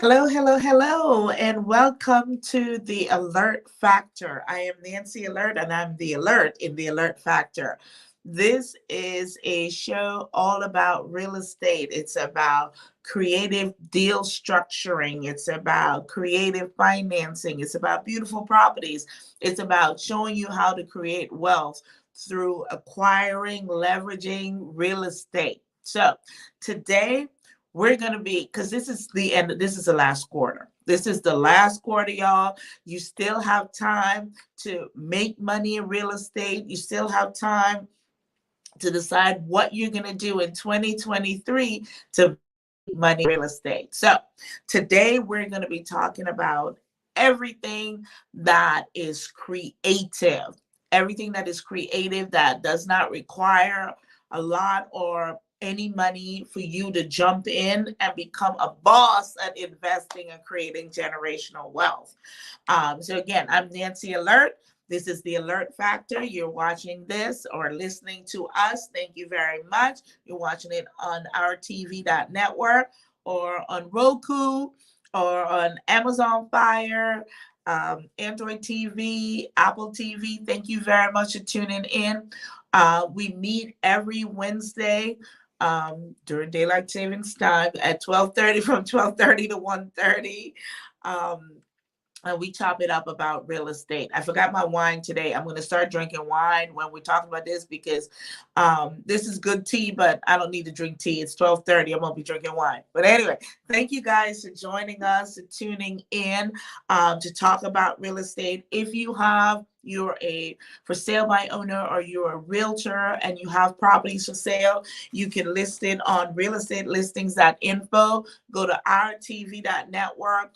Hello, hello, hello, and welcome to the Alert Factor. I am Nancy Alert, and I'm the alert in the Alert Factor. This is a show all about real estate. It's about creative deal structuring, it's about creative financing, it's about beautiful properties, it's about showing you how to create wealth through acquiring, leveraging real estate. So, today, we're going to be, because this is the end, this is the last quarter. This is the last quarter, y'all. You still have time to make money in real estate. You still have time to decide what you're going to do in 2023 to make money in real estate. So today we're going to be talking about everything that is creative, everything that is creative that does not require a lot or any money for you to jump in and become a boss at investing and creating generational wealth. So again, I'm Nancy Alert. This is the Alert Factor. You're watching this or listening to us. Thank you very much. You're watching it on our TV.network or on Roku or on Amazon Fire, Android TV, Apple TV. Thank you very much for tuning in. We meet every Wednesday during daylight savings time at 12:30, from 12:30 to 1:30. And we chop it up about real estate. I forgot my wine today. I'm going to start drinking wine when we're talking about this, because this is good tea, but I don't need to drink tea. It's 12:30. I won't be drinking wine. But anyway, thank you guys for joining us and tuning in to talk about real estate. If you're a for sale by owner, or you're a realtor and you have properties for sale, you can list it on realestatelistings.info. Go to ourtv.network,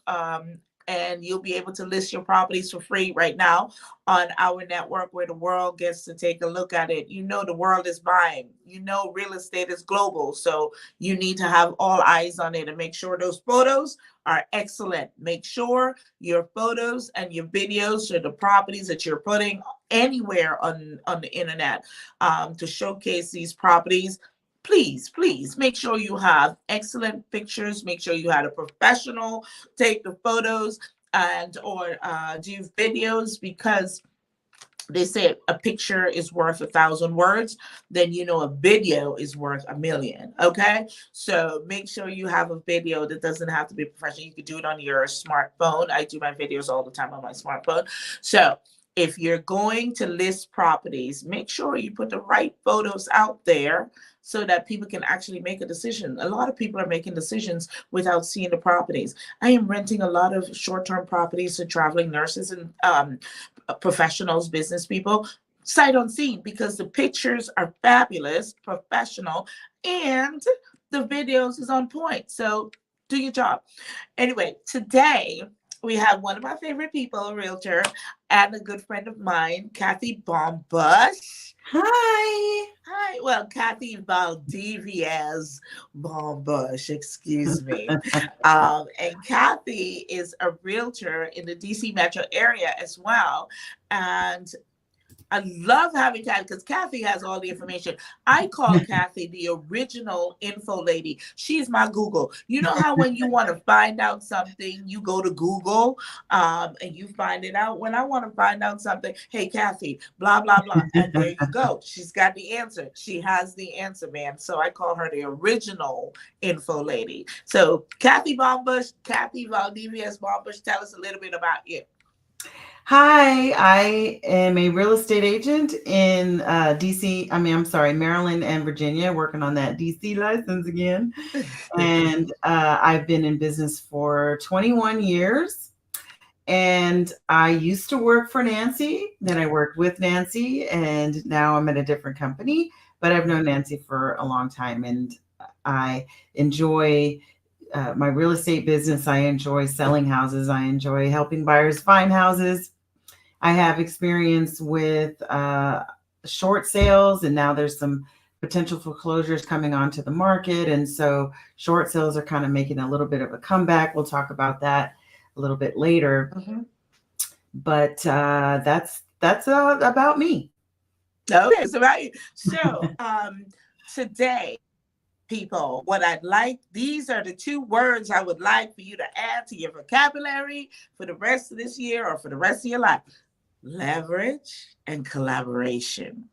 and you'll be able to list your properties for free right now on our network, where the world gets to take a look at it. You know, the world is buying. You know, real estate is global. So you need to have all eyes on it and make sure those photos are excellent. Make sure your photos and your videos or the properties that you're putting anywhere on the internet to showcase these properties. Please make sure you have excellent pictures. Make sure you had a professional take the photos and or do videos, because they say a picture is worth 1,000 words. Then you know a video is worth a million. Okay, so make sure you have a video that doesn't have to be professional. You could do it on your smartphone. I do my videos all the time on my smartphone. So if you're going to list properties, make sure you put the right photos out there so that people can actually make a decision. A lot of people are making decisions without seeing the properties. I am renting a lot of short-term properties to traveling nurses and professionals, business people, sight unseen, because the pictures are fabulous, professional, and the videos is on point. So do your job. Anyway, today we have one of my favorite people, a realtor, and a good friend of mine, Kathy Bombush. Hi. Hi, well, Kathy Valdivias Bombush, excuse me. And Kathy is a realtor in the DC metro area as well. And I love having Kathy because Kathy has all the information. I call Kathy the original info lady. She's my Google. You know how when you want to find out something, you go to Google and you find it out? When I want to find out something, hey, Kathy, blah, blah, blah. And there you go. She's got the answer. She has the answer, man. So I call her the original info lady. So Kathy Bombush, Kathy Valdivias Bombush, tell us a little bit about you. Hi, I am a real estate agent in DC. I'm sorry, Maryland and Virginia, working on that DC license again. And I've been in business for 21 years. And I used to work for Nancy, then I worked with Nancy, and now I'm at a different company. But I've known Nancy for a long time, and I enjoy my real estate business. I enjoy selling houses. I enjoy helping buyers find houses. I have experience with short sales, and now there's some potential foreclosures coming onto the market. And so short sales are kind of making a little bit of a comeback. We'll talk about that a little bit later. Mhm. But that's about me. Okay, so right. So today, people, what I'd like, these are the two words I would like for you to add to your vocabulary for the rest of this year or for the rest of your life. Leverage and collaboration.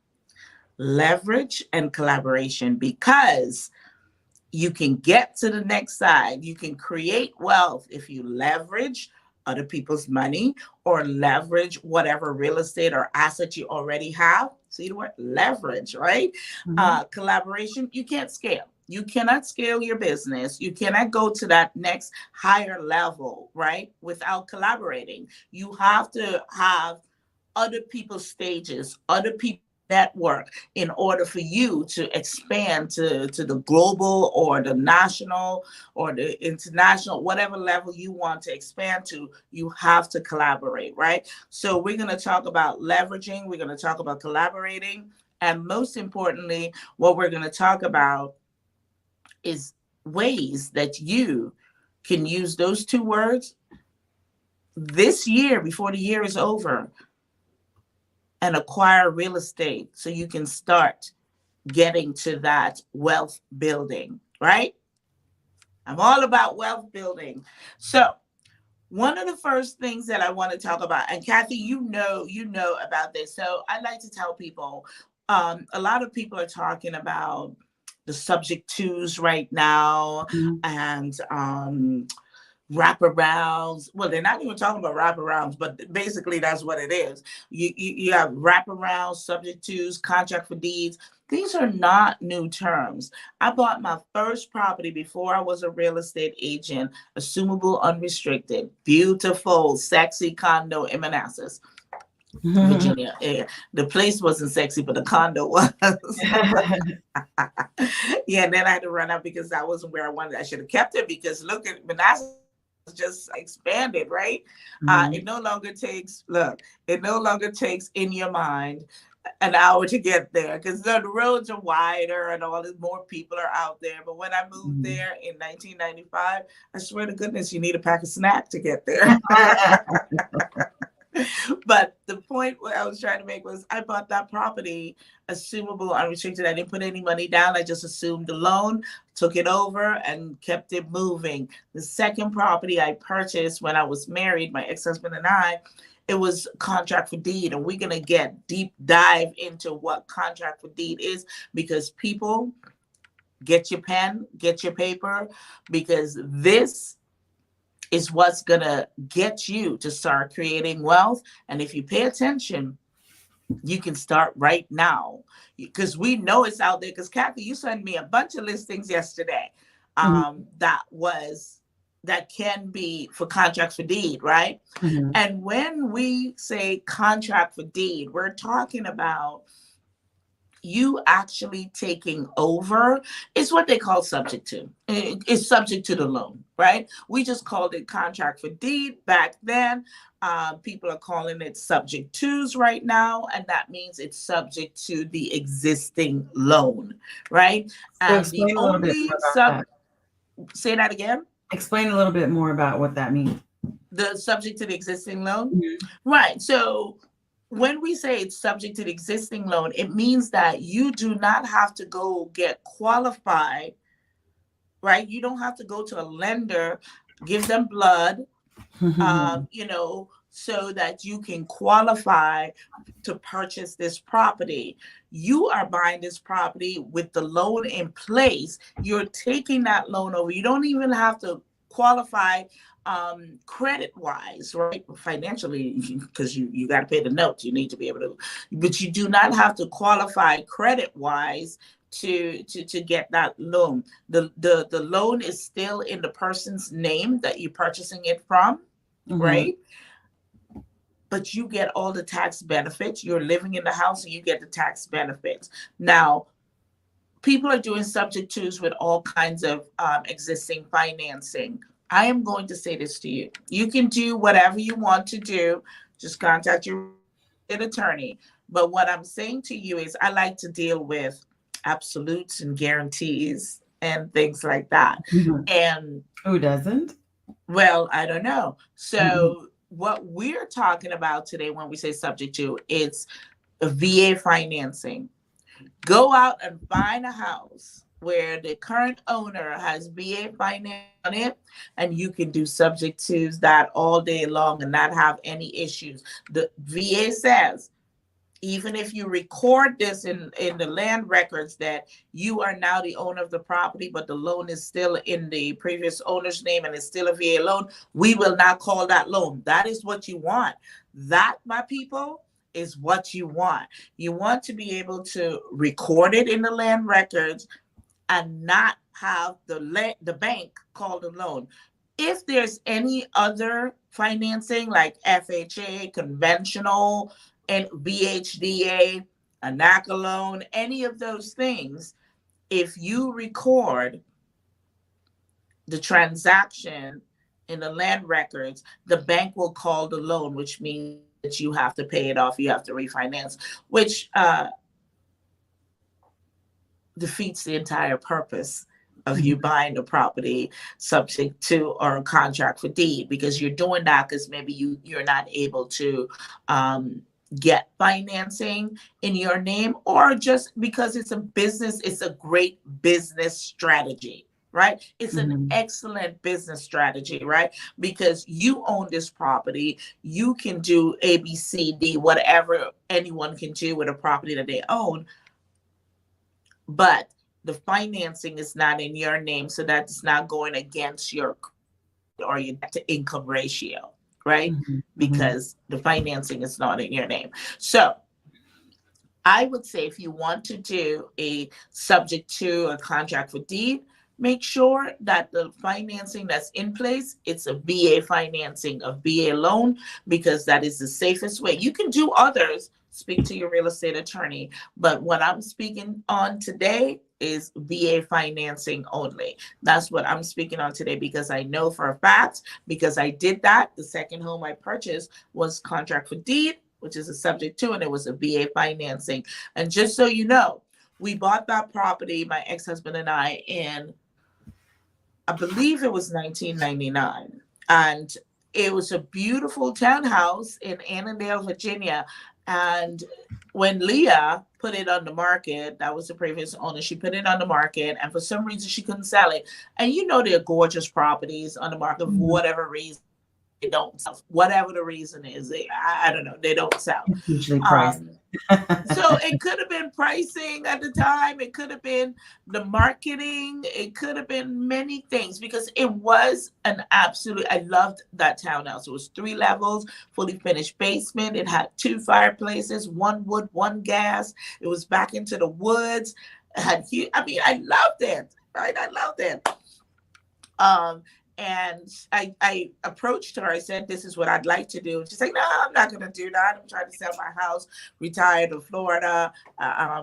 Leverage and collaboration, because you can get to the next side. You can create wealth if you leverage other people's money or leverage whatever real estate or asset you already have. See the word leverage, right? Collaboration, you can't scale. You cannot scale your business. You cannot go to that next higher level, right? Without collaborating. You have to have other people's stages, other people's network in order for you to expand to the global or the national or the international, whatever level you want to expand to. You have to collaborate, right? So we're going to talk about leveraging, we're going to talk about collaborating, and most importantly, what we're going to talk about is ways that you can use those two words this year before the year is over and acquire real estate so you can start getting to that wealth building, right? I'm all about wealth building. So one of the first things that I want to talk about, and Kathy, you know about this. So I like to tell people, a lot of people are talking about the subject twos right now, and wraparounds. Well, they're not even talking about wraparounds, but basically that's what it is. You have wraparounds, subject twos, contract for deeds. These are not new terms. I bought my first property before I was a real estate agent, assumable, unrestricted, beautiful, sexy condo in Manassas, Virginia. The place wasn't sexy, but the condo was. Yeah, and then I had to run out because that wasn't where I wanted. I should have kept it, because look at Manassas just expanded, right? It no longer takes in your mind an hour to get there, because the roads are wider and all this, more people are out there. But when I moved there in 1995, I swear to goodness, you need a pack of snack to get there. But the point what I was trying to make was, I bought that property assumable, unrestricted. I didn't put any money down. I just assumed the loan, took it over, and kept it moving. The second property I purchased when I was married, my ex-husband and I, it was contract for deed. And we're going to get deep dive into what contract for deed is, because people, get your pen, get your paper, because this is what's going to get you to start creating wealth. And if you pay attention, you can start right now, because we know it's out there. Because Kathy, you sent me a bunch of listings yesterday that can be for contracts for deed, right? And when we say contract for deed, we're talking about you actually taking over. It's what they call subject to. It's subject to the loan, right? We just called it contract for deed back then. People are calling it subject twos right now, and that means it's subject to the existing loan, right? And So the only say that again. Explain a little bit more about what that means. The subject to the existing loan, right? So when we say it's subject to the existing loan, it means that you do not have to go get qualified, right? You don't have to go to a lender, give them blood, so that you can qualify to purchase this property. You are buying this property with the loan in place. You're taking that loan over. You don't even have to qualify credit wise, right? Financially, because you got to pay the notes. You need to be able to, but you do not have to qualify credit wise to get that loan. The loan is still in the person's name that you're purchasing it from, right? But you get all the tax benefits. You're living in the house and you get the tax benefits. Now, people are doing subject twos with all kinds of existing financing. I am going to say this to you. You can do whatever you want to do. Just contact your attorney. But what I'm saying to you is, I like to deal with absolutes and guarantees and things like that. And who doesn't? Well, I don't know. So what we're talking about today when we say subject to, it's VA financing. Go out and find a house where the current owner has VA finance on it, and you can do subject to that all day long and not have any issues. The VA says, even if you record this in the land records that you are now the owner of the property, but the loan is still in the previous owner's name and it's still a VA loan, we will not call that loan. That is what you want. That, my people, is what you want. You want to be able to record it in the land records and not have the bank call the loan. If there's any other financing like FHA, conventional, and VHDA, a NACA loan, any of those things, if you record the transaction in the land records, the bank will call the loan, which means that you have to pay it off, you have to refinance, which defeats the entire purpose of you buying the property subject to or a contract for deed, because you're doing that because maybe you're not able to get financing in your name, or just because it's a business, it's a great business strategy, right? It's an excellent business strategy, right? Because you own this property, you can do A, B, C, D, whatever anyone can do with a property that they own, but the financing is not in your name, so that's not going against your or your debt to income ratio, right? Because the financing is not in your name. So I would say if you want to do a subject to a contract for deed, make sure that the financing that's in place, it's a VA financing, a VA loan, because that is the safest way. You can do others, speak to your real estate attorney, but what I'm speaking on today is VA financing only. That's what I'm speaking on today, because I know for a fact, because I did that. The second home I purchased was contract for deed, which is a subject to, and it was a VA financing. And just so you know, we bought that property, my ex-husband and I, in, I believe it was 1999. And it was a beautiful townhouse in Annandale, Virginia. And when Leah put it on the market, that was the previous owner, she put it on the market, and for some reason she couldn't sell it. And you know, they're gorgeous properties on the market for whatever reason. They don't sell. Whatever the reason is, I don't know, they don't sell. It's usually priced. So it could have been pricing at the time. It could have been the marketing. It could have been many things, because it was an absolute, I loved that townhouse. It was 3 levels, fully finished basement. It had 2 fireplaces, 1 wood, 1 gas. It was back into the woods. It had huge, I mean, I loved it, right? I loved it. And I approached her. I said, this is what I'd like to do. She's like, no, I'm not going to do that. I'm trying to sell my house, retire to Florida.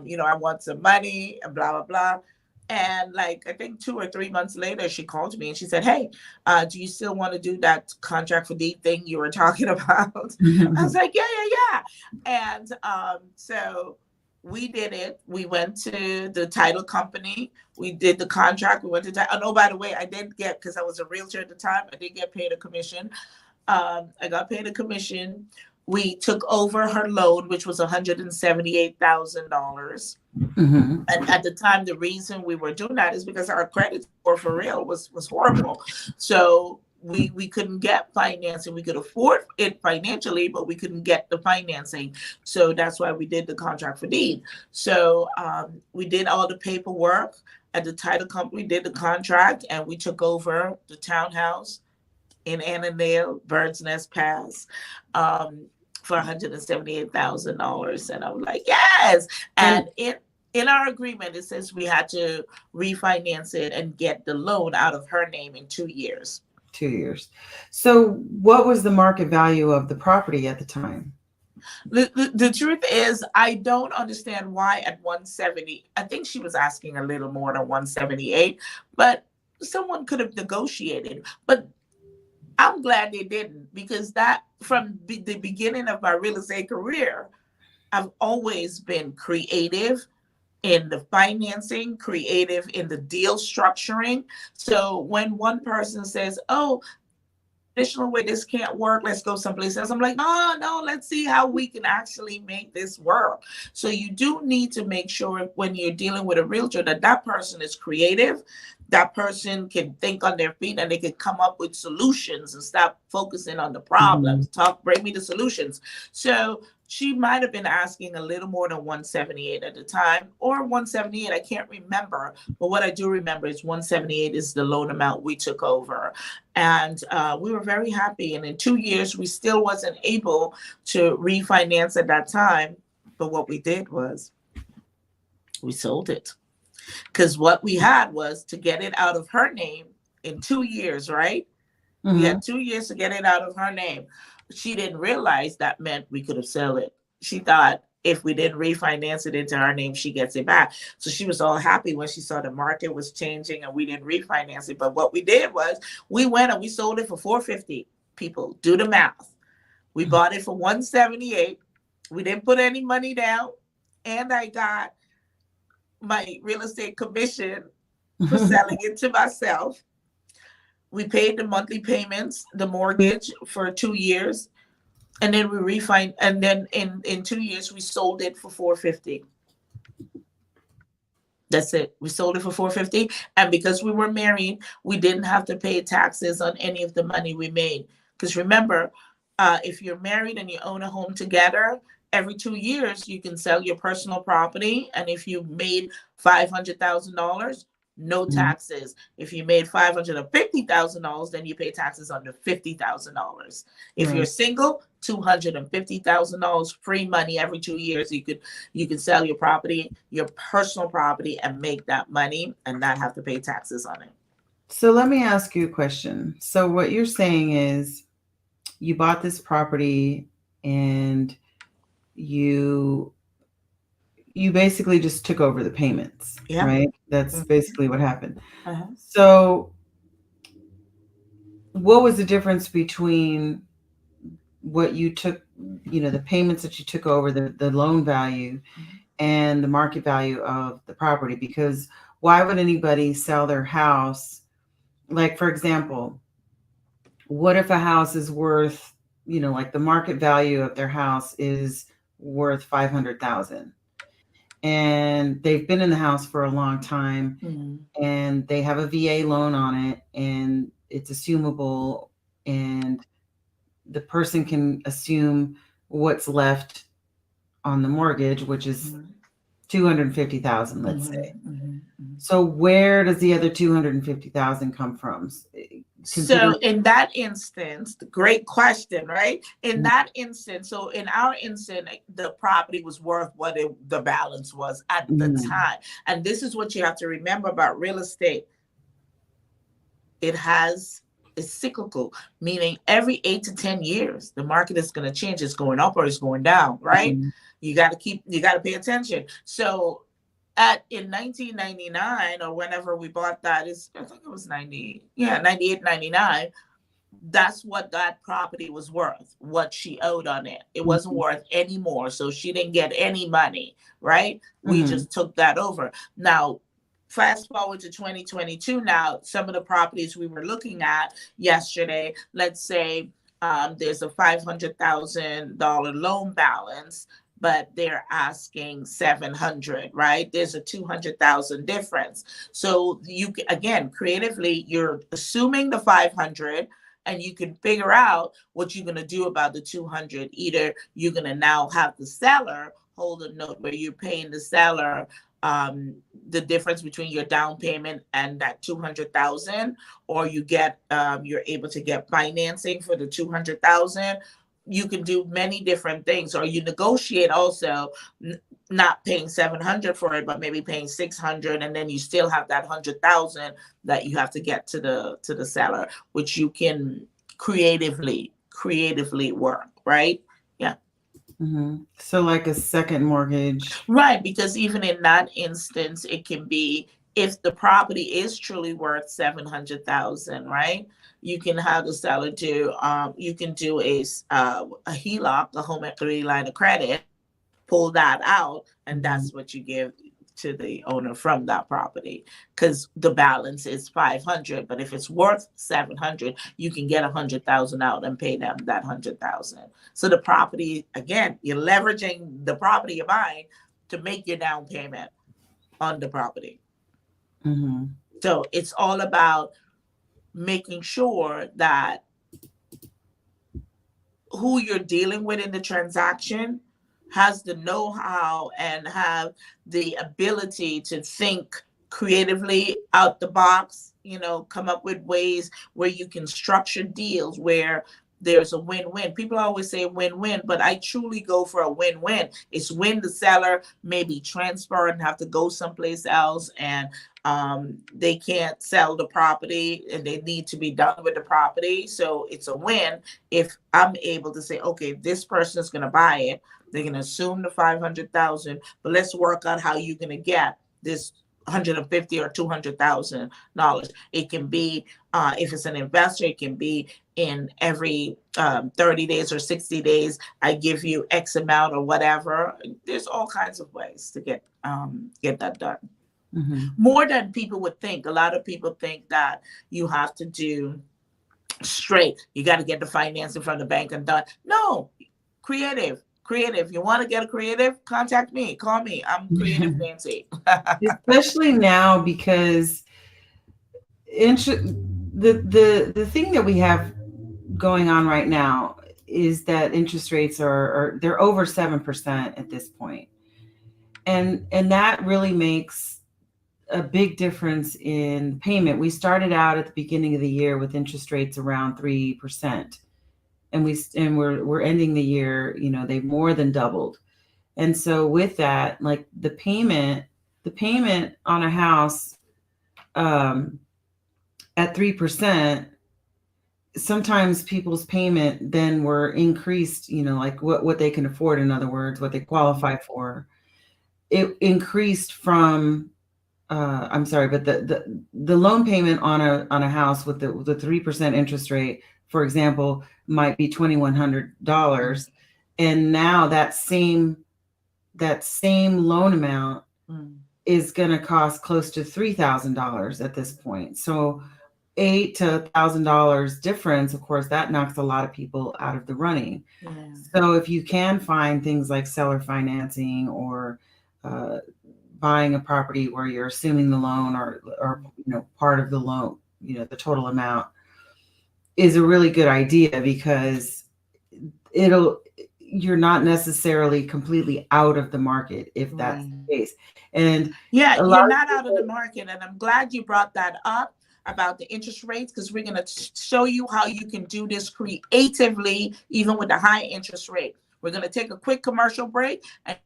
You know, I want some money and blah, blah, blah. And like, I think 2 or 3 months later, she called me and she said, hey, do you still want to do that contract for deed thing you were talking about? I was like, yeah. And so we did it. We went to the title company. We did the contract. We went to oh, by the way, I did get, because I was a realtor at the time, I did get paid a commission. I got paid a commission. We took over her loan, which was $178,000. And at the time, the reason we were doing that is because our credit score for real was horrible. So we couldn't get financing. We could afford it financially, but we couldn't get the financing. So that's why we did the contract for deed. So we did all the paperwork at the title company, did the contract, and we took over the townhouse in Annandale, Bird's Nest Pass, for $178,000. And I'm like, yes. And in our agreement, it says we had to refinance it and get the loan out of her name in 2 years. 2 years. So what was the market value of the property at the time? The truth is, I don't understand why at 170, I think she was asking a little more than 178, but someone could have negotiated. But I'm glad they didn't, because that, from the beginning of my real estate career, I've always been creative in the financing, creative in the deal structuring. So when one person says, oh, traditional way, this can't work. Let's go someplace else. I'm like, no, let's see how we can actually make this work. So you do need to make sure when you're dealing with a realtor that that person is creative, that person can think on their feet and they can come up with solutions and stop focusing on the problems. Bring me the solutions. So she might have been asking a little more than 178 at the time, or 178. I can't remember, but what I do remember is 178 is the loan amount we took over, and we were very happy. And in 2 years, we still wasn't able to refinance at that time. But what we did was we sold it, because what we had was to get it out of her name in 2 years, right? We had 2 years to get it out of her name. She didn't realize that meant we could have sold it. She thought if we didn't refinance it into her name, she gets it back. So she was all happy when she saw the market was changing and we didn't refinance it. But what we did was we went and we sold it for $450. People, do the math. We bought it for $178. We didn't put any money down, and I got my real estate commission for selling it to myself. We paid the monthly payments, the mortgage for 2 years, and then we refined. And then in 2 years, we sold it for $450. That's it. We sold it for $450, and because we were married, we didn't have to pay taxes on any of the money we made. Because remember, if you're married and you own a home together, every 2 years you can sell your personal property, and if you made $500,000. No taxes. If you made $550,000, then you pay taxes on the $50,000. If you're single, $250,000 free money every 2 years. You can sell your property, your personal property, and make that money and not have to pay taxes on it. So let me ask you a question. So what you're saying is you bought this property and you basically just took over the payments, right? That's basically what happened. So what was the difference between what you took, the payments that you took over, the loan value, and the market value of the property? Because why would anybody sell their house? Like, for example, what if a house is worth, like the market value of their house is worth $500,000? And they've been in the house for a long time, and they have a VA loan on it, and it's assumable, and the person can assume what's left on the mortgage, which is $250,000, let's say. So where does the other $250,000 come from? So in that instance, great question, right? In that instance, so in our instance, the property was worth what the balance was at the time. And this is what you have to remember about real estate. It's cyclical, meaning every 8 to 10 years, the market is going to change. It's going up or it's going down, right? You got to pay attention. So in 1999 or whenever we bought that, I think it was 98, 99. That's what that property was worth, what she owed on it. It wasn't worth any more. So she didn't get any money, right? We just took that over. Now, fast forward to 2022 now, some of the properties we were looking at yesterday, let's say there's a $500,000 loan balance, but they're asking $700,000, right? There's a $200,000 difference. So you can, again, creatively, you're assuming the $500,000, and you can figure out what you're going to do about the $200,000. Either you're going to now have the seller hold a note where you're paying the seller the difference between your down payment and that $200,000, or you're able to get financing for the $200,000. You can do many different things, or you negotiate also not paying $700,000 for it, but maybe paying $600,000, and then you still have that $100,000 that you have to get to the seller, which you can creatively work, right? Yeah. So like a second mortgage, right? Because even in that instance, it can be, if the property is truly worth $700,000, right? You can have the seller do, you can do a HELOC, a home equity line of credit, pull that out, and that's what you give to the owner from that property, because the balance is 500. But if it's worth 700, you can get 100,000 out and pay them that 100,000. So the property, again, you're leveraging the property you're buying to make your down payment on the property. Mhm. So it's all about making sure that who you're dealing with in the transaction has the know-how and have the ability to think creatively out the box, come up with ways where you can structure deals where there's a win-win. People always say win-win, but I truly go for a win-win. It's when the seller maybe transfer and have to go someplace else, and they can't sell the property and they need to be done with the property. So it's a win if I'm able to say, okay, this person is going to buy it. They're going to assume the 500,000, but let's work out how you're going to get this 150 or $200,000. It can be, if it's an investor, it can be in every 30 days or 60 days, I give you X amount or whatever. There's all kinds of ways to get that done. Mhm. More than people would think. A lot of people think that you have to do straight. You got to get the financing from the bank and done. No, creative. You want to get a creative? Contact me. Call me. I'm Creative Nancy. Especially now, because the thing that we have going on right now is that interest rates are they're over 7% at this point. And that really makes a big difference in payment. We started out at the beginning of the year with interest rates around 3%. And we're ending the year, they've more than doubled. And so with that, like the payment on a house at 3%, sometimes people's payment then were increased, like what they can afford, in other words, what they qualify for. It increased from I'm sorry, but the loan payment on a house with the 3% interest rate, for example, might be $2,100, and now that same loan amount is going to cost close to $3,000 at this point. So $8,000 to $1,000 difference, of course, that knocks a lot of people out of the running. Yeah. So if you can find things like seller financing or buying a property where you're assuming the loan or part of the loan, the total amount, is a really good idea, because you're not necessarily completely out of the market if that's the case. And yeah, you're not out of the market. And I'm glad you brought that up about the interest rates, because we're going to show you how you can do this creatively, even with the high interest rate. We're going to take a quick commercial break and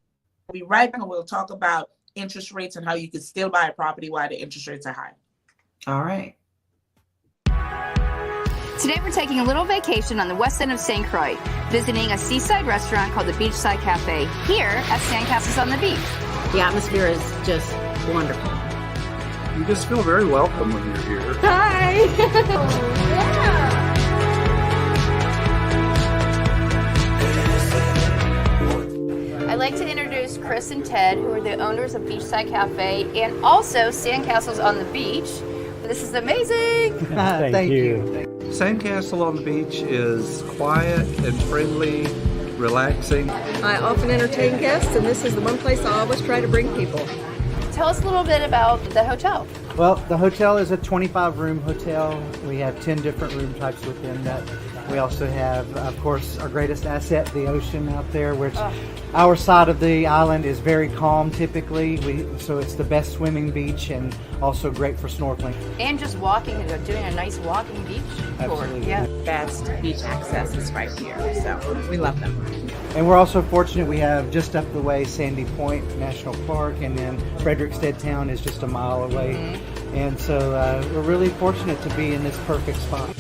we'll be right back, and we'll talk about interest rates and how you can still buy a property while the interest rates are high. All right. Today we're taking a little vacation on the west end of St. Croix, visiting a seaside restaurant called the Beachside Cafe here at Sandcastles on the Beach. The atmosphere is just wonderful. You just feel very welcome when you're here. Hi! I'd like to introduce Chris and Ted, who are the owners of Beachside Cafe and also Sandcastles on the Beach. This is amazing! Thank you. Sandcastle on the Beach is quiet and friendly, relaxing. I often entertain guests, and this is the one place I always try to bring people. Tell us a little bit about the hotel. Well, the hotel is a 25-room hotel. We have 10 different room types within that. We also have, of course, our greatest asset, the ocean out there, which our side of the island is very calm typically. So it's the best swimming beach and also great for snorkeling. And just walking, doing a nice walking beach tour. Absolutely. Yeah. Best beach access is right here, so we love them. And we're also fortunate we have just up the way Sandy Point National Park, and then Frederickstead Town is just a mile away. Mm-hmm. And so we're really fortunate to be in this perfect spot.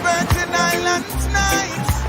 Virgin Islands nights.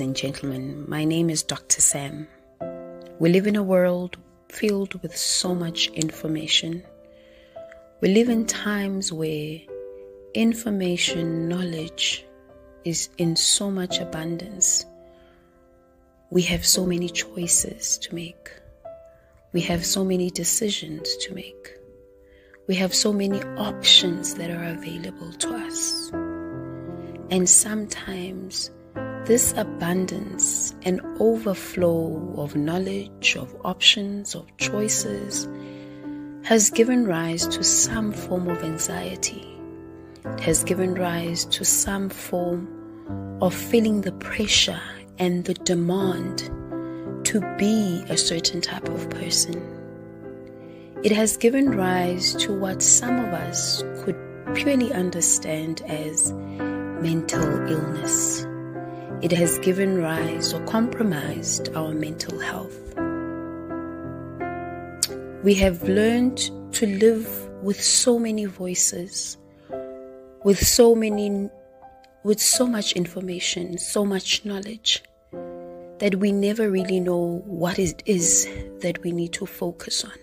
ladies and gentlemen. My name is Dr. Sam. We live in a world filled with so much information. We live in times where information, knowledge is in so much abundance. We have so many choices to make. We have so many decisions to make. We have so many options that are available to us. And sometimes this abundance and overflow of knowledge, of options, of choices has given rise to some form of anxiety. It has given rise to some form of feeling the pressure and the demand to be a certain type of person. It has given rise to what some of us could purely understand as mental illness. It has given rise or compromised our mental health. We have learned to live with so many voices, with so much information, so much knowledge, that we never really know what it is that we need to focus on.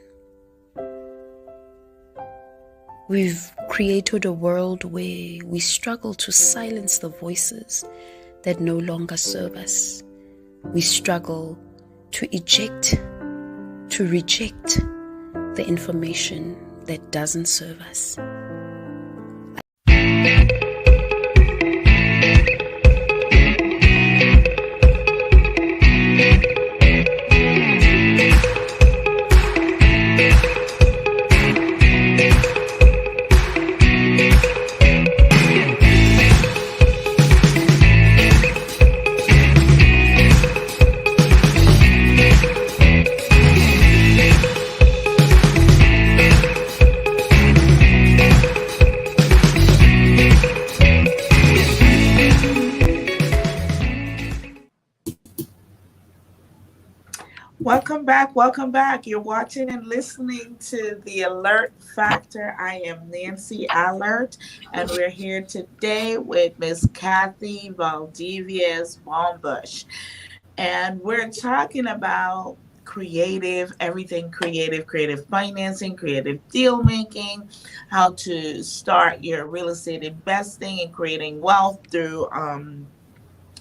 We've created a world where we struggle to silence the voices that no longer serve us. We struggle to reject the information that doesn't serve us. Welcome back. You're watching and listening to The Alert Factor. I am Nancy Alert, and we're here today with Miss Kathy Valdivia Baumbush. And we're talking about everything creative financing, creative deal making, how to start your real estate investing and creating wealth through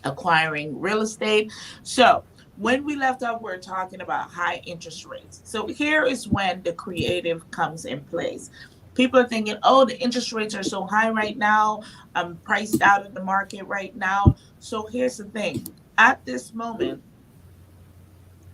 acquiring real estate. So when we left off, we're talking about high interest rates. So here is when the creative comes in place. People are thinking, oh, the interest rates are so high right now. I'm priced out of the market right now. So here's the thing. At this moment,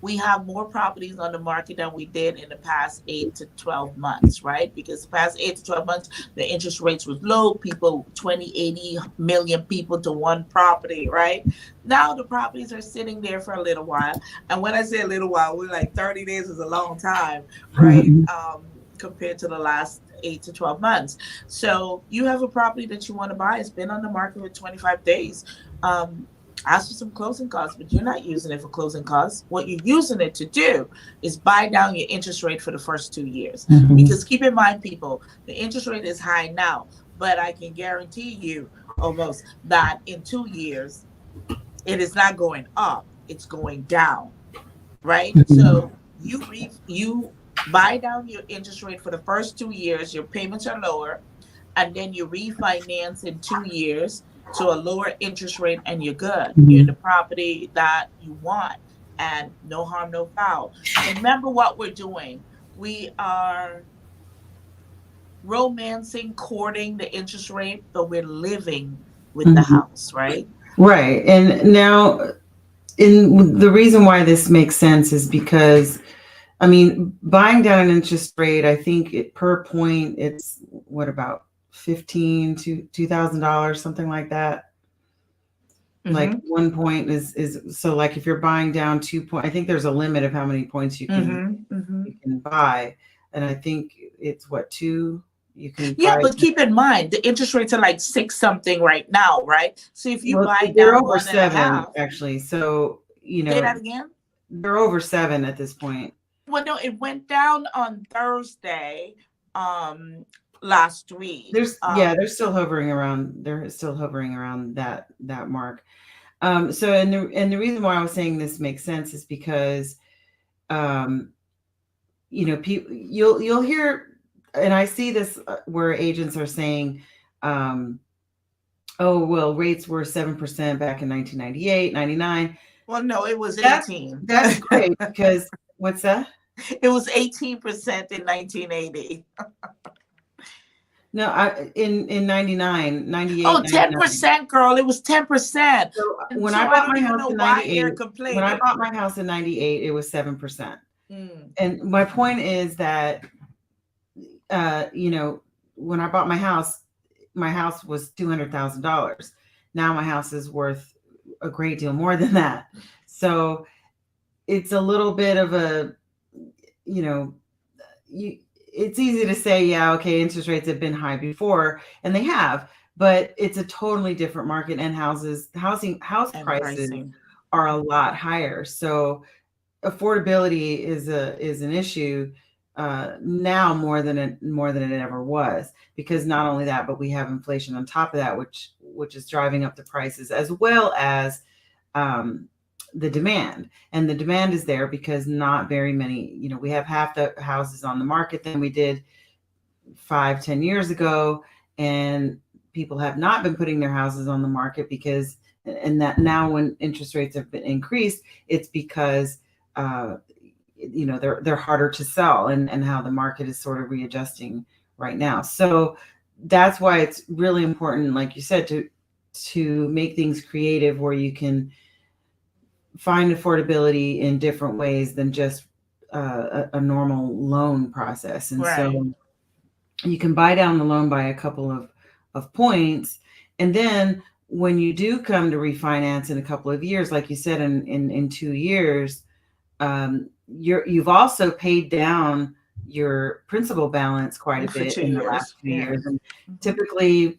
we have more properties on the market than we did in the past 8 to 12 months, right? Because the past 8 to 12 months, the interest rates was low. 80 million people to one property, right? Now the properties are sitting there for a little while. And when I say a little while, we're like 30 days is a long time, right? Compared to the last 8 to 12 months. So you have a property that you want to buy. It's been on the market for 25 days. Ask for some closing costs, but you're not using it for closing costs. What you're using it to do is buy down your interest rate for the first 2 years. Because keep in mind, people, the interest rate is high now, but I can guarantee you almost that in 2 years, it is not going up, it's going down, right? So you buy down your interest rate for the first 2 years, your payments are lower, and then you refinance in 2 years to a lower interest rate, and you're good. You're in the property that you want, and no harm, no foul. Remember what we're doing. We are romancing, courting the interest rate, but we're living with the house, right? Right. And now, the reason why this makes sense is because, I mean, buying down an interest rate, I think per point, it's what, about $15,000 to $2,000, something like that. Like 1 point is so, like, if you're buying down 2 points, I think there's a limit of how many points you can buy, and I think it's what, 2 you can. Yeah, but keep in mind the interest rates are like 6 something right now, right? So if you buy they're down over 7 1.5, actually. So say that again. They're over 7 at this point. Well, no, it went down on Thursday. Last week. They're still hovering around. They're still hovering around that mark. So, and the reason why I was saying this makes sense is because, you'll hear, and I see this where agents are saying, oh, well, rates were 7% back in 1998, 99. Well, no, it was That's 18. That's great because what's that? It was 18% in 1980. No, in 99, 98, Oh, 99. 10%, girl. It was 10%. So when So I I bought don't my even house know in why 98, you're when I complaining. bought my house in 98, it was 7%. Mm. And my point is that, when I bought my house was $200,000. Now my house is worth a great deal more than that. So it's a little bit of a, it's easy to say, yeah, okay, interest rates have been high before, and they have, but it's a totally different market, and house And prices pricing. are a lot higher. So affordability is an issue now more than it ever was, because not only that, but we have inflation on top of that, which is driving up the prices, as well as the demand. And the demand is there because not very many, we have half the houses on the market than we did 5-10 years ago, and people have not been putting their houses on the market because, and that now when interest rates have been increased, it's because they're harder to sell, and how the market is sort of readjusting right now. So that's why it's really important, like you said, to make things creative where you can find affordability in different ways than just a normal loan process. And Right. so you can buy down the loan by a couple of points, and then when you do come to refinance in a couple of years, like you said, in 2 years, you've also paid down your principal balance quite a For bit 2 in the years. last 2 Yeah. years. And typically,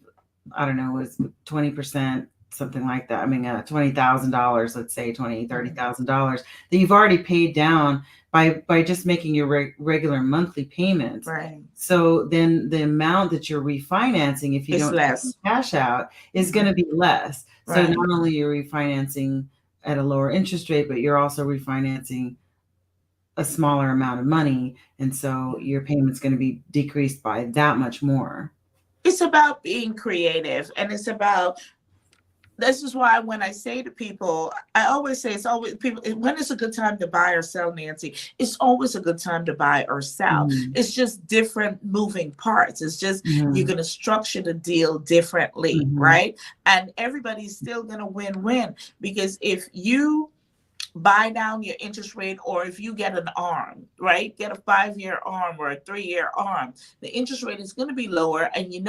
I don't know, it's 20%, something like that. I mean, $20,000, let's say $30,000 that you've already paid down by just making your regular monthly payments. Right. So then the amount that you're refinancing, if you It's don't less. take cash out, is going to be less. So Right. not only you're refinancing at a lower interest rate, but you're also refinancing a smaller amount of money. And so your payment's going to be decreased by that much more. It's about being creative, and this is why when I say to people, I always say it's always people, when it's a good time to buy or sell, Nancy, it's always a good time to buy or sell. Mhm. It's just different moving parts. It's just Mhm. you're going to structure the deal differently, Mhm. right? And everybody's still going to win-win, because if you buy down your interest rate, or if you get an ARM, right? Get a 5-year ARM or a 3-year ARM, the interest rate is going to be lower, and you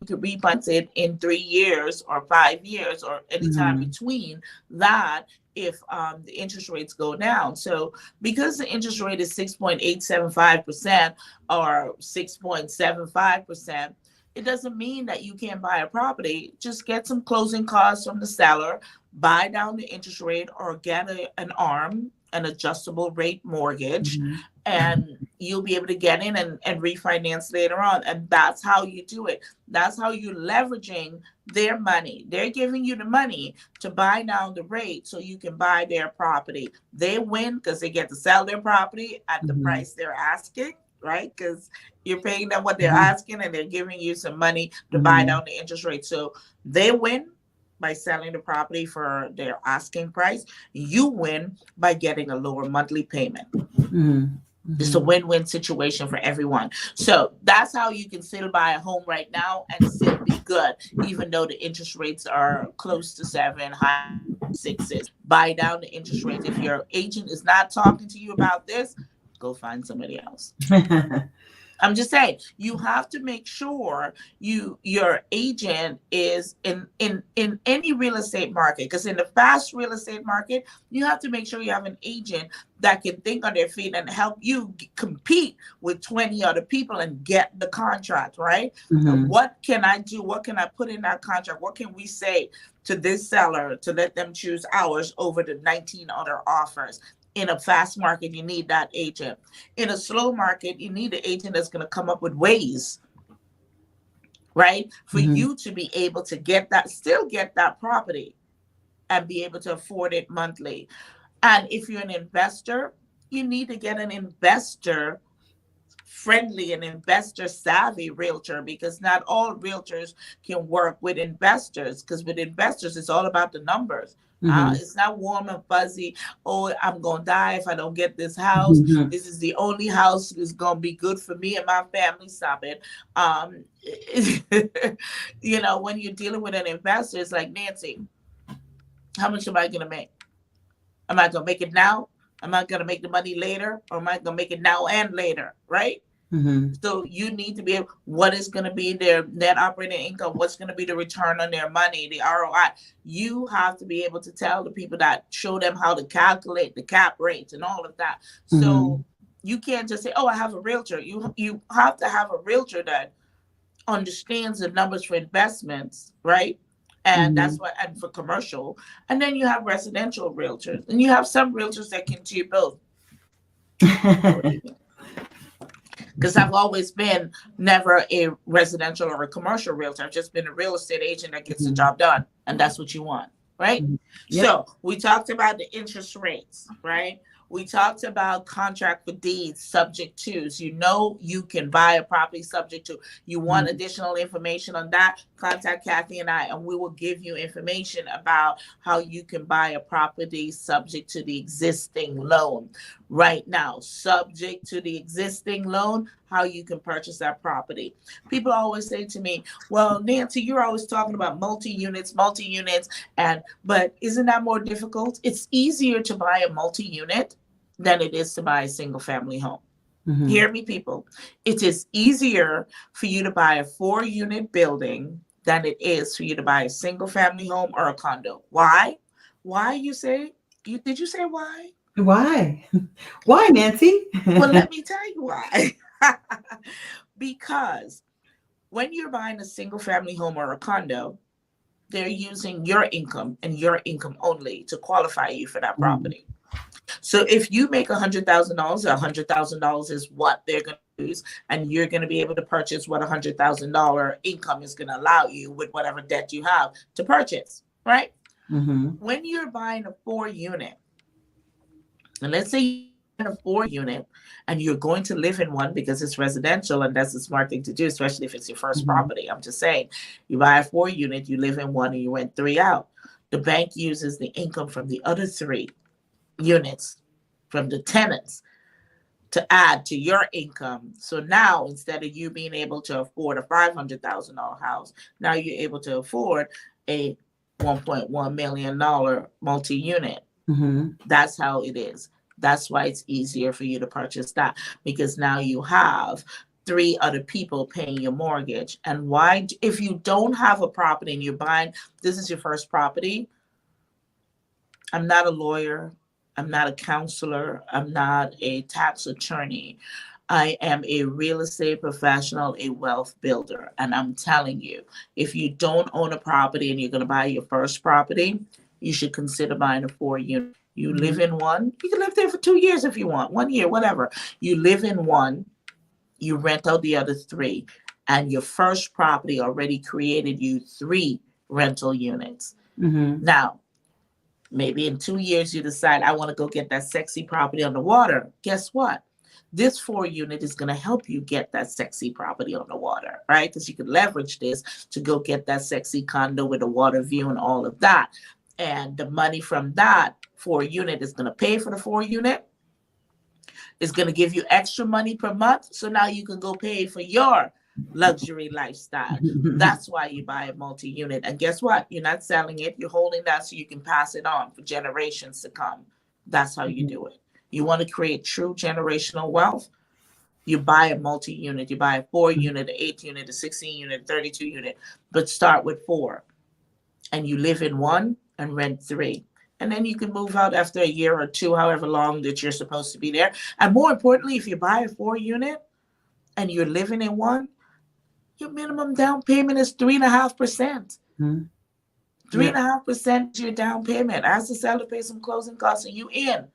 could refinance it in 3 years or 5 years or any time Mhm. between that if the interest rates go down. So because the interest rate is 6.875% or 6.75%, it doesn't mean that you can't buy a property. Just get some closing costs from the seller, buy down the interest rate, or get an ARM, an adjustable rate mortgage, Mhm. and you'll be able to get in and refinance later on. And that's how you do it. That's how you're leveraging their money. They're giving you the money to buy down the rate so you can buy their property. They win because they get to sell their property at the Mhm. price they're asking, right? Because you're paying them what they're Mhm. asking, and they're giving you some money to buy Mhm. down the interest rate. So they win by selling the property for their asking price. You win by getting a lower monthly payment. Mhm. It's a win-win situation for everyone. So that's how you can still buy a home right now and still be good, even though the interest rates are close to 7, high 6s. Buy down the interest rates. If your agent is not talking to you about this, go find somebody else. I'm just saying, you have to make sure your agent is in any real estate market, because in the fast real estate market, you have to make sure you have an agent that can think on their feet and help you compete with 20 other people and get the contract, right? Mhm. What can I do? What can I put in that contract? What can we say to this seller to let them choose ours over the 19 other offers? In a fast market, you need that agent. In a slow market, you need an agent that's going to come up with ways, right? For Mhm. you to be able to still get that property, and be able to afford it monthly. And if you're an investor, you need to get an investor friendly and investor savvy realtor, because not all realtors can work with investors, because with investors it's all about the numbers. It's not warm and fuzzy. Oh, I'm gonna die if I don't get this house. This is the only house that's gonna be good for me and my family. Stop it. You know, when you're dealing with an investor, it's like, Nancy, how much am I gonna make? Am I gonna make it now? Am I going to make the money later, or am I going to make it now and later, right? So you need to be able, what is going to be their net operating income? What's going to be the return on their money, the ROI? You have to be able to tell the people that, show them how to calculate the cap rates and all of that. So you can't just say, oh, I have a realtor. You have to have a realtor that understands the numbers for investments, right? And that's what, and for commercial. And then you have residential realtors, and you have some realtors that can do both. Because I've always been never a residential or a commercial realtor. I've just been a real estate agent that gets the job done. And that's what you want, right? So we talked about the interest rates, right? We talked about contract for deeds subject to. So you know you can buy a property subject to. You want additional information on that, contact Kathy and I, and we will give you information about how you can buy a property subject to the existing loan. Right now, subject to the existing loan, how you can purchase that property. People always say to me, well, Nancy, you're always talking about multi-units, but isn't that more difficult? It's easier to buy a multi-unit than it is to buy a single family home. Hear me, people. It is easier for you to buy a 4-unit building than it is for you to buy a single family home or a condo. Why? Why, you say? Did you say why? Why? Why, Nancy? Well, let me tell you why. Because when you're buying a single family home or a condo, they're using your income and your income only to qualify you for that property. So if you make $100,000, $100,000 is what they're going to use, and you're going to be able to purchase what $100,000 income is going to allow you with whatever debt you have to purchase, right? When you're buying a 4-unit, and let's say you're buying a 4-unit and you're going to live in one because it's residential, and that's a smart thing to do, especially if it's your first property. I'm just saying, you buy a 4-unit, you live in one, and you rent 3 out. The bank uses the income from the other 3 units from the tenants to add to your income. So now, instead of you being able to afford a $500,000 house, now you're able to afford a $1.1 million multi-unit. That's how it is. That's why it's easier for you to purchase that, because now you have 3 other people paying your mortgage. And why, if you don't have a property and you're buying, this is your first property. I'm not a lawyer. I'm not a counselor. I'm not a tax attorney. I am a real estate professional, a wealth builder. And I'm telling you, if you don't own a property and you're going to buy your first property, you should consider buying a 4-unit. You live in one, you can live there for 2 years if you want, 1 year, whatever. You live in one, you rent out the other 3, and your first property already created you 3 rental units. Now, maybe in 2 years you decide, I want to go get that sexy property on the water. Guess what? This 4-unit is going to help you get that sexy property on the water, right? Because you can leverage this to go get that sexy condo with a water view and all of that. And the money from that 4-unit is going to pay for the 4-unit. It's going to give you extra money per month. So now you can go pay for your luxury lifestyle. That's why you buy a multi-unit. And guess what? You're not selling it. You're holding that so you can pass it on for generations to come. That's how you do it. You want to create true generational wealth? You buy a multi-unit. You buy a 4-unit, an 8-unit, a 16-unit, 32-unit, but start with 4. And you live in one and rent 3. And then you can move out after a year or 2, however long that you're supposed to be there. And more importantly, if you buy a 4-unit and you're living in one, your minimum down payment is 3.5%. 3.5% is your down payment. Ask the seller to pay some closing costs and you in.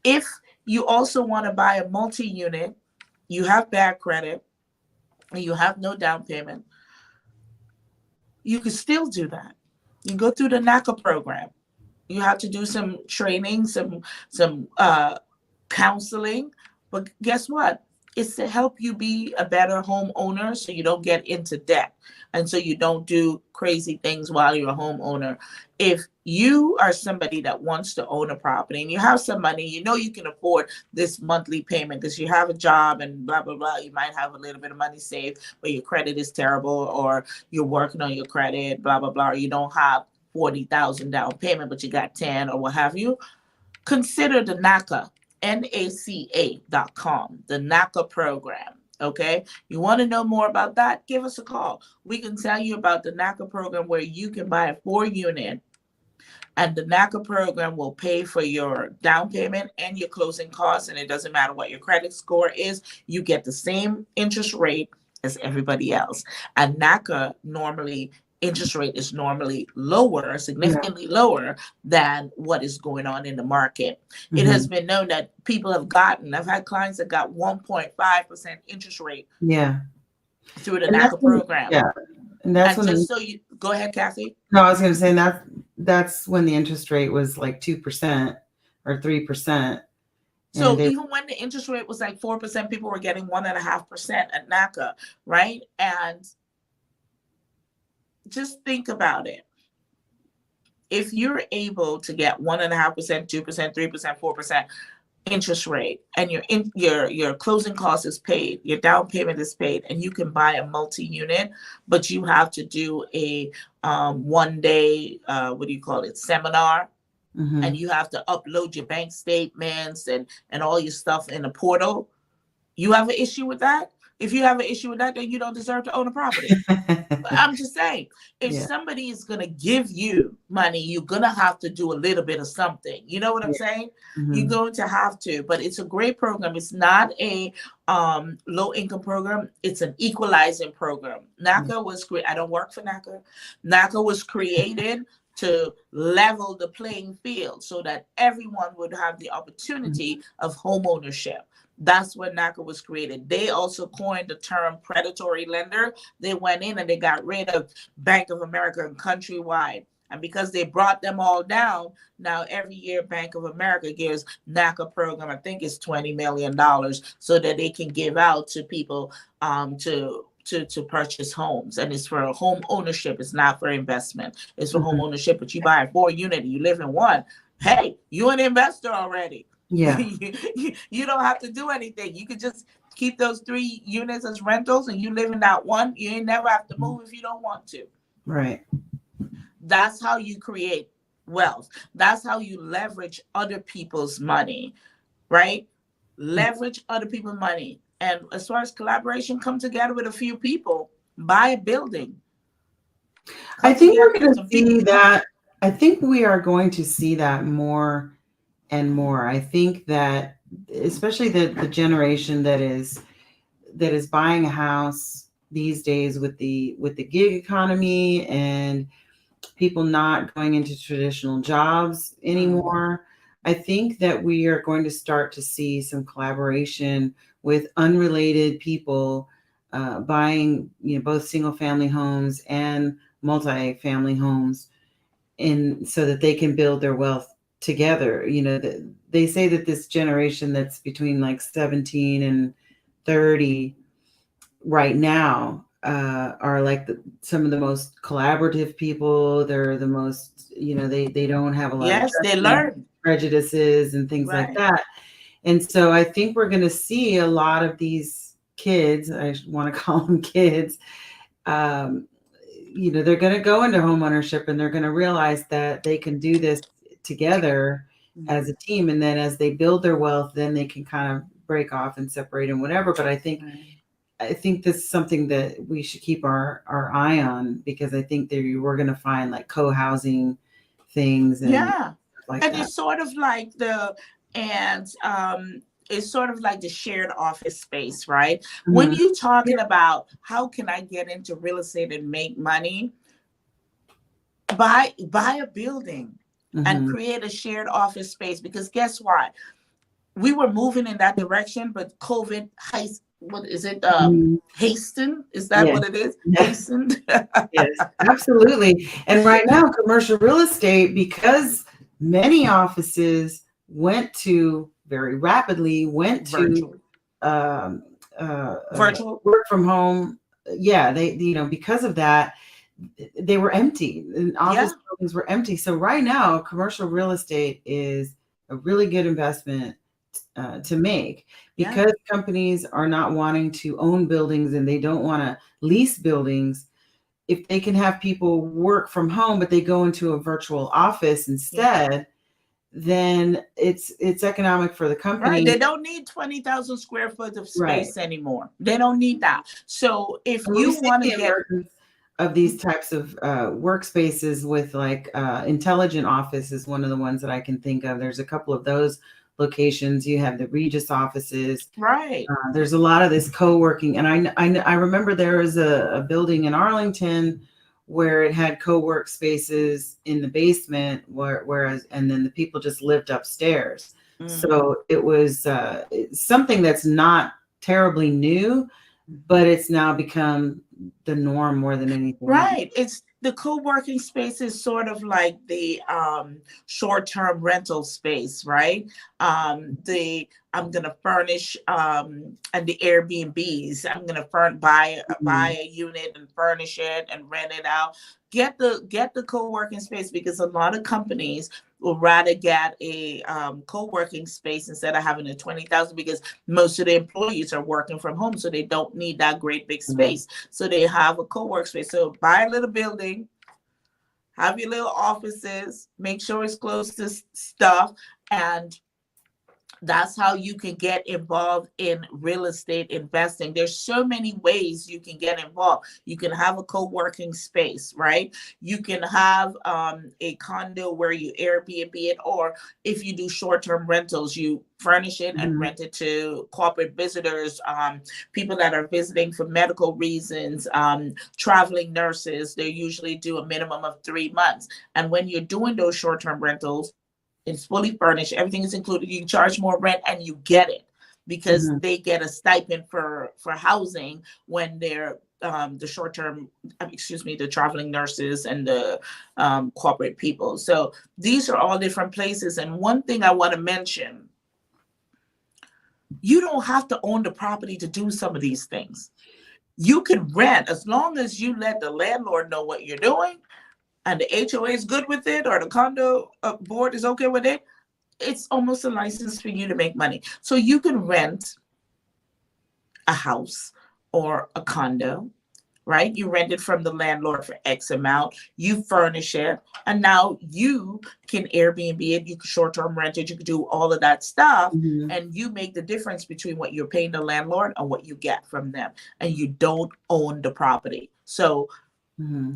If you also want to buy a multi-unit, you have bad credit, and you have no down payment, you can still do that. You go through the NACA program. You have to do some training, some counseling. But guess what? It's to help you be a better homeowner so you don't get into debt and so you don't do crazy things while you're a homeowner. If you are somebody that wants to own a property and you have some money, you know you can afford this monthly payment because you have a job and blah, blah, blah. You might have a little bit of money saved, but your credit is terrible, or you're working on your credit, blah, blah, blah. Or you don't have $40,000 down payment, but you got 10 or what have you. Consider the NACA. NACA.com, the NACA program. Okay. You want to know more about that? Give us a call. We can tell you about the NACA program where you can buy a 4-unit and the NACA program will pay for your down payment and your closing costs. And it doesn't matter what your credit score is. You get the same interest rate as everybody else. And NACA normally interest rate is normally lower, significantly lower than what is going on in the market. Mm-hmm. It has been known that people have gotten, I've had clients that got 1.5% interest rate through the NACA program. And that's when so you go ahead, Kathy. No, I was going to say that's when the interest rate was like 2% or 3%. So even when the interest rate was like 4%, people were getting 1.5% at NACA, right? And just think about it. If you're able to get 1.5%, 2%, 3%, 4% interest rate, and your closing cost is paid, your down payment is paid, and you can buy a multi-unit, but you have to do a 1-day seminar, and you have to upload your bank statements and all your stuff in a portal. You have an issue with that? If you have an issue with that, then you don't deserve to own a property. I'm just saying, if somebody is going to give you money, you're going to have to do a little bit of something. You know what I'm saying? You're going to have to, but it's a great program. It's not a low income program. It's an equalizing program. NACA was created. I don't work for NACA. NACA was created to level the playing field so that everyone would have the opportunity of home ownership. That's when NACA was created. They also coined the term predatory lender. They went in and they got rid of Bank of America and Countrywide. And because they brought them all down, now every year Bank of America gives NACA program, I think it's $20 million, so that they can give out to people to purchase homes. And it's for home ownership. It's not for investment. It's for home ownership. But you buy a 4-unit and you live in one. Hey, you're an investor already. Yeah. You don't have to do anything. You could just keep those 3 units as rentals and you live in that one. You ain't never have to move if you don't want to. Right. That's how you create wealth. That's how you leverage other people's money, right? Leverage other people's money. And as far as collaboration, come together with a few people, buy a building. I think we're going to see that. I think we are going to see that more and more. I think that especially the generation that is buying a house these days with the gig economy and people not going into traditional jobs anymore, I think that we are going to start to see some collaboration with unrelated people buying, both single family homes and multi-family homes, and so that they can build their wealth together. They say that this generation that's between like 17 and 30 right now are like some of the most collaborative people. They're the most, they don't have a lot they learn prejudices and things like that. And so I think we're going to see a lot of these kids, I want to call them kids, they're going to go into homeownership and they're going to realize that they can do this together as a team. And then as they build their wealth, then they can kind of break off and separate and whatever. But I think this is something that we should keep our eye on, because I think we're going to find like co-housing things. And it's sort of like it's sort of like the shared office space, right? Mm-hmm. When you're talking about how can I get into real estate and make money, buy a building and create a shared office space. Because guess what? We were moving in that direction, but COVID hastened? Is that what it is? Hastened? Yes, absolutely. And right now, commercial real estate, because Many offices very rapidly went to Virtual. Virtual. work from home. Yeah, they, because of that, they were empty, and office buildings were empty. So right now, commercial real estate is a really good investment to make, because companies are not wanting to own buildings and they don't want to lease buildings. If they can have people work from home, but they go into a virtual office instead, then it's economic for the company. Right. They don't need 20,000 square foot of space anymore. They don't need that. So if you want to get of these types of workspaces with like Intelligent Office is one of the ones that I can think of. There's a couple of those locations. You have the Regus offices. Right. There's a lot of this co-working. And I remember there was a building in Arlington where it had co-work spaces in the basement, and then the people just lived upstairs. So it was something that's not terribly new, but it's now become the norm more than anything. Right. It's the co-working space is sort of like the short-term rental space, right? I'm going to furnish and the Airbnbs. I'm going to buy a unit and furnish it and rent it out. Get the co-working space, because a lot of companies will rather get a co-working space instead of having a 20,000, because most of the employees are working from home, so they don't need that great big space. So they have a co-work space. So buy a little building, have your little offices, make sure it's close to stuff, and that's how you can get involved in real estate investing. There's so many ways you can get involved. You can have a co-working space, right? You can have a condo where you Airbnb it, or if you do short-term rentals, you furnish it and rent it to corporate visitors, people that are visiting for medical reasons, traveling nurses. They usually do a minimum of 3 months. And when you're doing those short-term rentals, it's fully furnished, everything is included. You charge more rent and you get it, because they get a stipend for housing when they're the traveling nurses and the corporate people. So these are all different places. And one thing I want to mention, you don't have to own the property to do some of these things. You can rent, as long as you let the landlord know what you're doing, and the HOA is good with it, or the condo board is okay with it. It's almost a license for you to make money. So you can rent a house or a condo, right? You rent it from the landlord for X amount, you furnish it, and now you can Airbnb it, you can short-term rent it, you can do all of that stuff, and you make the difference between what you're paying the landlord and what you get from them, and you don't own the property. So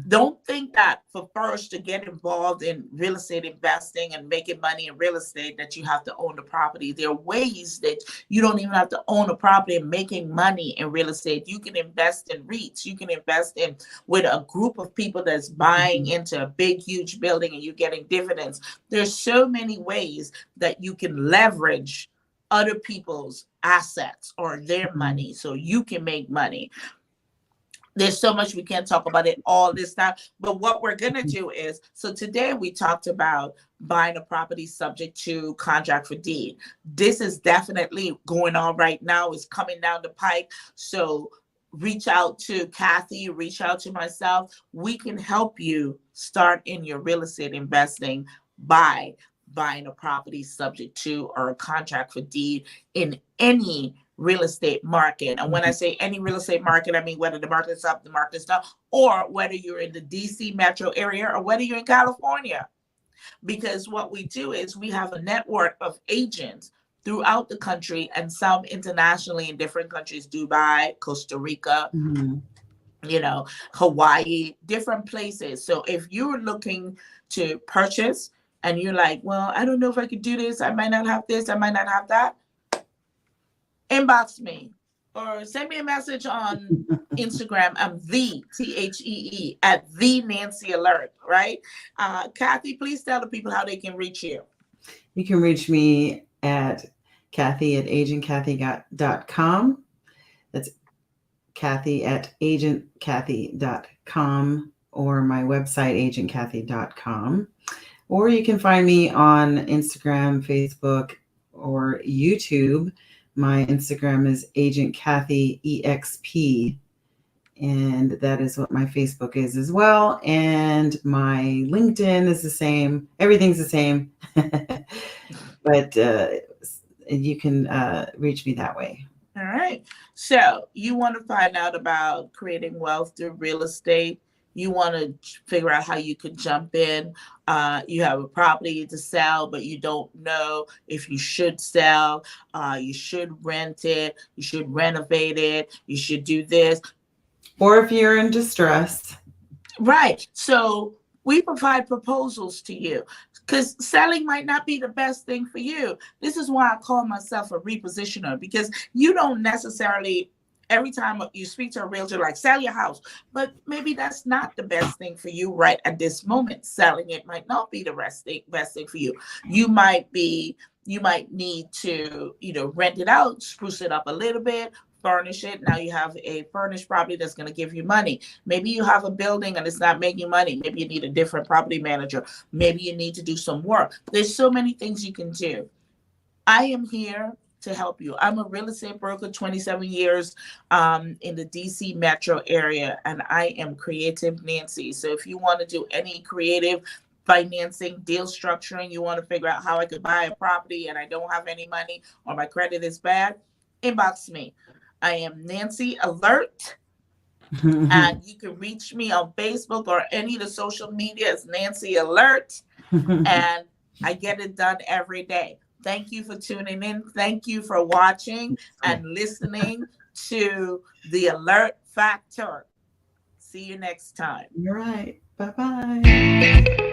don't think that to get involved in real estate investing and making money in real estate that you have to own the property. There are ways that you don't even have to own a property and making money in real estate. You can invest in REITs. You can invest in with a group of people that's buying into a big, huge building and you're getting dividends. There's so many ways that you can leverage other people's assets or their money so you can make money. There's so much we can't talk about it all this time, but what we're going to do is, so today we talked about buying a property subject to contract for deed. This is definitely going on right now. It's coming down the pike. So reach out to Kathy, reach out to myself. We can help you start in your real estate investing by buying a property subject to or a contract for deed in any real estate market. And when I say any real estate market, I mean whether the market's up, the market's down, or whether you're in the DC metro area or whether you're in California. Because what we do is we have a network of agents throughout the country and some internationally in different countries, Dubai, Costa Rica, Hawaii, different places. So if you're looking to purchase and you're like, well, I don't know if I could do this, I might not have this, I might not have that, inbox me or send me a message on Instagram. I'm THEE at the Nancy Alert, right? Kathy, please tell the people how they can reach you. You can reach me at Kathy at agentkathy.com. That's Kathy at agentkathy.com or my website, agentkathy.com. or you can find me on Instagram, Facebook, or YouTube. My Instagram is Agent Kathy EXP, and that is what my Facebook is as well. And my LinkedIn is the same. Everything's the same, but you can reach me that way. All right. So you want to find out about creating wealth through real estate. You want to figure out how you could jump in. You have a property to sell, but you don't know if you should sell. You should rent it. You should renovate it. You should do this. Or if you're in distress. Right. So we provide proposals to you because selling might not be the best thing for you. This is why I call myself a repositioner, because you don't necessarily, every time you speak to a realtor, like, sell your house, but maybe that's not the best thing for you right at this moment. Selling it might not be the best thing for you. You might need to, rent it out, spruce it up a little bit, furnish it. Now you have a furnished property that's going to give you money. Maybe you have a building and it's not making money. Maybe you need a different property manager. Maybe you need to do some work. There's so many things you can do. I am here to help you. I'm a real estate broker, 27 years in the DC metro area, and I am Creative Nancy. So if you want to do any creative financing, deal structuring, you want to figure out how I could buy a property and I don't have any money or my credit is bad, inbox me. I am Nancy Alert, and you can reach me on Facebook or any of the social media as Nancy Alert, and I get it done every day. Thank you for tuning in. Thank you for watching and listening to The Alert Factor. See you next time. You're right. Bye-bye.